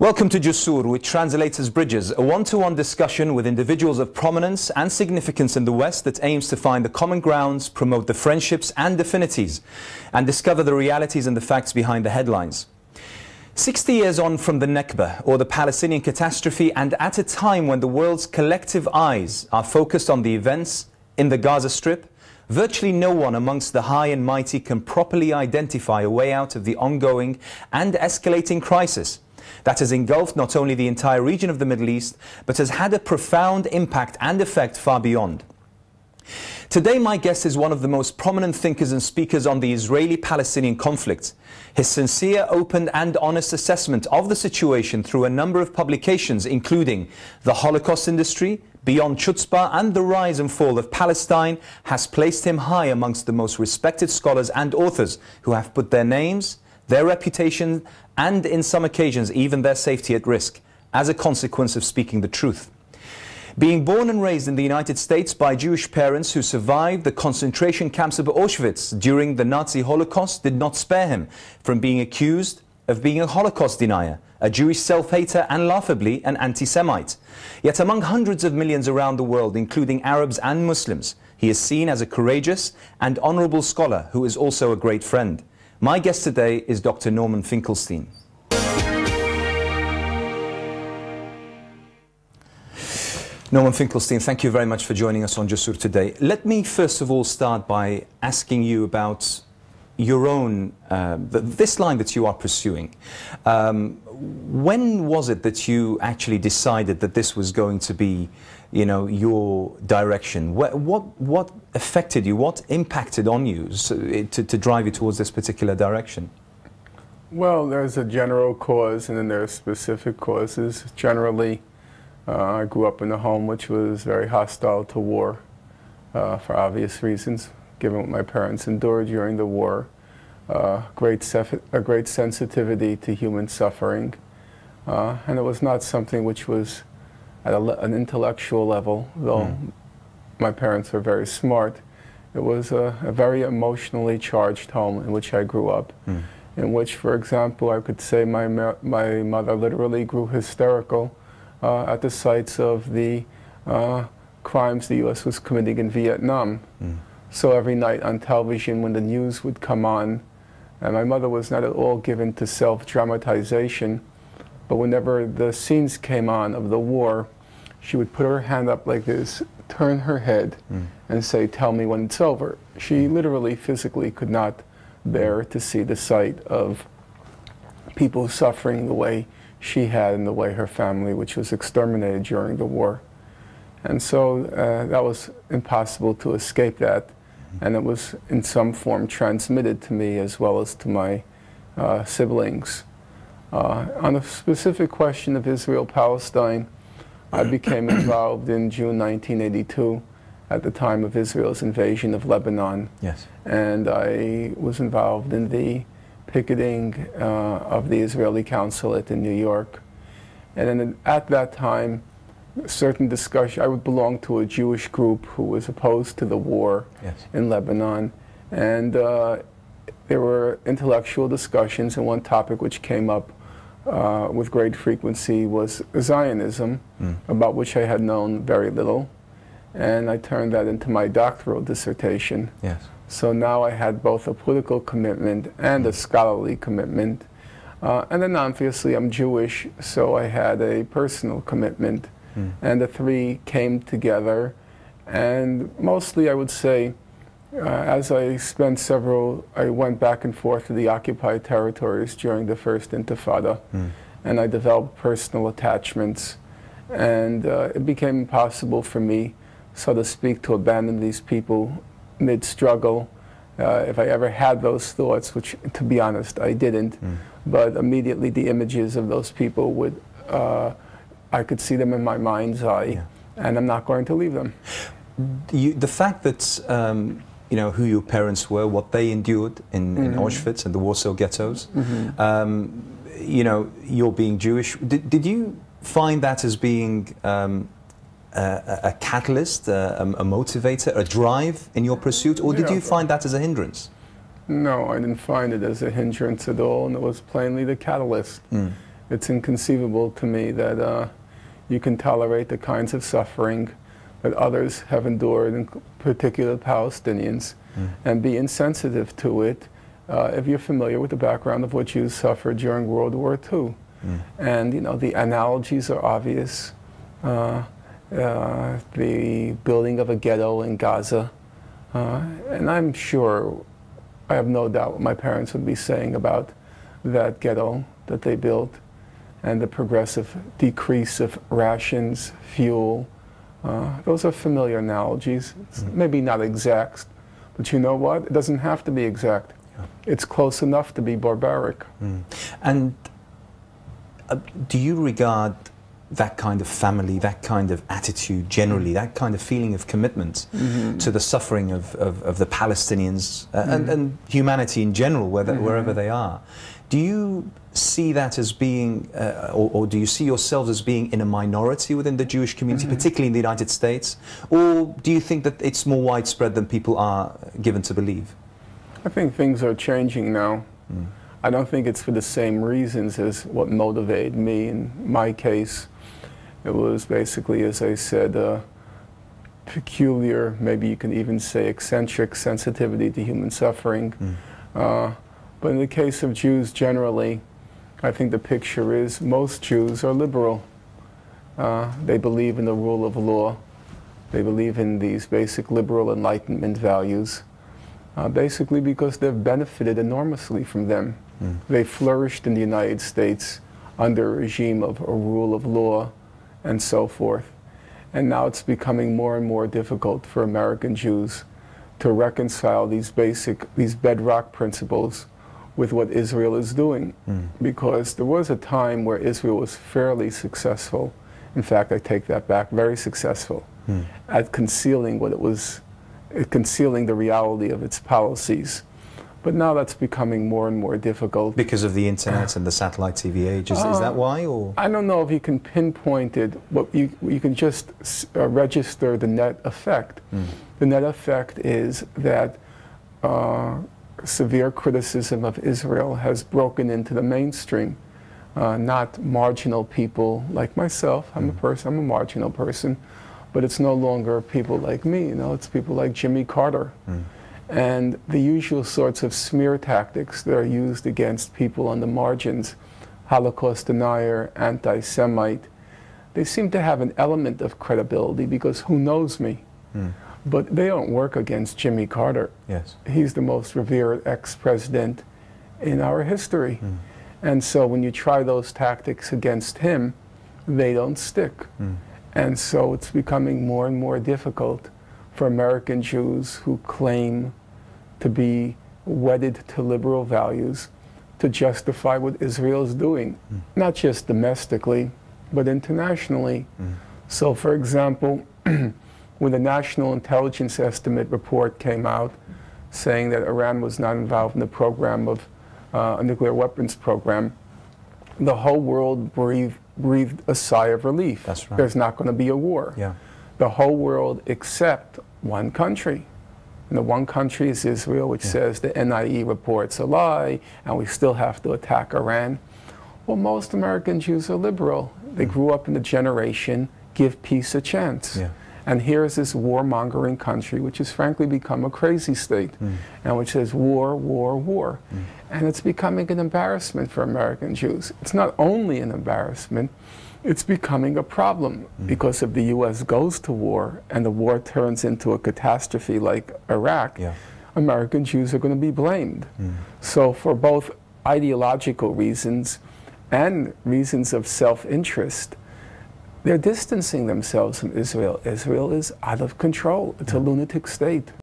Welcome to Jousor, which translates as Bridges, a one-to-one discussion with individuals of prominence and significance in the West that aims to find the common grounds, promote the friendships and affinities, and discover the realities and the facts behind the headlines. 60 years on from the Nakba, or the Palestinian catastrophe, and at a time when the world's collective eyes are focused on the events in the Gaza Strip, virtually no one amongst the high and mighty can properly identify a way out of the ongoing and escalating crisis that has engulfed not only the entire region of the Middle East, but has had a profound impact and effect far beyond. Today, my guest is one of the most prominent thinkers and speakers on the Israeli-Palestinian conflict. His sincere, open and honest assessment of the situation through a number of publications, including The Holocaust Industry, Beyond Chutzpah and the Rise and Fall of Palestine, has placed him high amongst the most respected scholars and authors who have put their names, their reputation and, in some occasions, even their safety at risk as a consequence of speaking the truth. Being born and raised in the United States by Jewish parents who survived the concentration camps of Auschwitz during the Nazi Holocaust did not spare him from being accused of being a Holocaust denier, a Jewish self-hater and laughably an anti-Semite. Yet among hundreds of millions around the world, including Arabs and Muslims, he is seen as a courageous and honorable scholar who is also a great friend. My guest today is Dr. Norman Finkelstein. Norman Finkelstein, thank you very much for joining us on Jousor today. Let me first of all start by asking you about your own, this line that you are pursuing. When was it that you actually decided that this was going to be, you know, your direction? What affected you? What impacted on you to drive you towards this particular direction? Well, there's a general cause and then there are specific causes. Generally, I grew up in a home which was very hostile to war for obvious reasons, given what my parents endured during the war. A great sensitivity to human suffering. And it was not something which was at an intellectual level, though my parents were very smart. It was a very emotionally charged home in which I grew up, in which, for example, I could say my mother literally grew hysterical at the sites of the crimes the U.S. was committing in Vietnam. So every night on television when the news would come on, and my mother was not at all given to self-dramatization, but whenever the scenes came on of the war, she would put her hand up like this, turn her head, and say, "Tell me when it's over." She literally, physically could not bear to see the sight of people suffering the way she had and the way her family, which was exterminated during the war. And so that was impossible to escape that. And it was in some form transmitted to me as well as to my siblings. On a specific question of Israel-Palestine, I became involved in June 1982 at the time of Israel's invasion of Lebanon. Yes. And I was involved in the picketing of the Israeli consulate in New York. And then at that time, certain discussion, I would belong to a Jewish group who was opposed to the war in Lebanon, and there were intellectual discussions, and one topic which came up with great frequency was Zionism, about which I had known very little, and I turned that into my doctoral dissertation. So now I had both a political commitment and a scholarly commitment, and then obviously I'm Jewish, so I had a personal commitment. And the three came together, and mostly I would say, as I went back and forth to the occupied territories during the first Intifada, and I developed personal attachments, and it became impossible for me, so to speak, to abandon these people mid-struggle. If I ever had those thoughts, which to be honest I didn't, but immediately the images of those people would I could see them in my mind's eye, and I'm not going to leave them. The fact that, you know, who your parents were, what they endured in Auschwitz and the Warsaw ghettos, you know, you're being Jewish, did you find that as being a catalyst, a motivator, a drive in your pursuit, or did you find that as a hindrance? No, I didn't find it as a hindrance at all, and it was plainly the catalyst. It's inconceivable to me that you can tolerate the kinds of suffering that others have endured, in particular Palestinians, and be insensitive to it if you're familiar with the background of what Jews suffered during World War II. And, you know, the analogies are obvious. The building of a ghetto in Gaza. And I'm sure, I have no doubt what my parents would be saying about that ghetto that they built and the progressive decrease of rations, fuel. Those are familiar analogies. It's maybe not exact, but you know what? It doesn't have to be exact. It's close enough to be barbaric. And do you regard that kind of family, that kind of attitude generally, that kind of feeling of commitment to the suffering of the Palestinians and humanity in general, wherever they are, do you see that as being, or do you see yourselves as being in a minority within the Jewish community, particularly in the United States? Or do you think that it's more widespread than people are given to believe? I think things are changing now. I don't think it's for the same reasons as what motivated me. In my case, it was basically, as I said, a peculiar, maybe you can even say eccentric sensitivity to human suffering. But in the case of Jews generally, I think the picture is most Jews are liberal. They believe in the rule of law. They believe in these basic liberal Enlightenment values, basically because they've benefited enormously from them. They flourished in the United States under a regime of a rule of law and so forth. And now it's becoming more and more difficult for American Jews to reconcile these bedrock principles with what Israel is doing. Because there was a time where Israel was fairly successful. In fact, I take that back, very successful at concealing what it was, concealing the reality of its policies. But now that's becoming more and more difficult. Because of the internet and the satellite TV age, is that why? Or? I don't know if you can pinpoint it, but you can just register the net effect. The net effect is that severe criticism of Israel has broken into the mainstream. Not marginal people like myself. I'm a marginal person, but it's no longer people like me. You know, it's people like Jimmy Carter. And the usual sorts of smear tactics that are used against people on the margins, Holocaust denier, anti-Semite, they seem to have an element of credibility because who knows me? But they don't work against Jimmy Carter. Yes. He's the most revered ex-president in our history. And so when you try those tactics against him, they don't stick. And so it's becoming more and more difficult for American Jews who claim to be wedded to liberal values to justify what Israel is doing, not just domestically, but internationally. So for example, when the National Intelligence Estimate report came out saying that Iran was not involved in the program of a nuclear weapons program, the whole world breathed a sigh of relief. That's right. There's not going to be a war. The whole world except one country. And the one country is Israel, which says the NIE report's a lie, and we still have to attack Iran. Well, most American Jews are liberal. They grew up in the generation, give peace a chance. And here's this warmongering country, which has frankly become a crazy state, and which says war, war, war. And it's becoming an embarrassment for American Jews. It's not only an embarrassment, it's becoming a problem, because if the U.S. goes to war and the war turns into a catastrophe like Iraq, American Jews are going to be blamed. So for both ideological reasons and reasons of self-interest, they're distancing themselves from Israel. Israel is out of control. It's a lunatic state.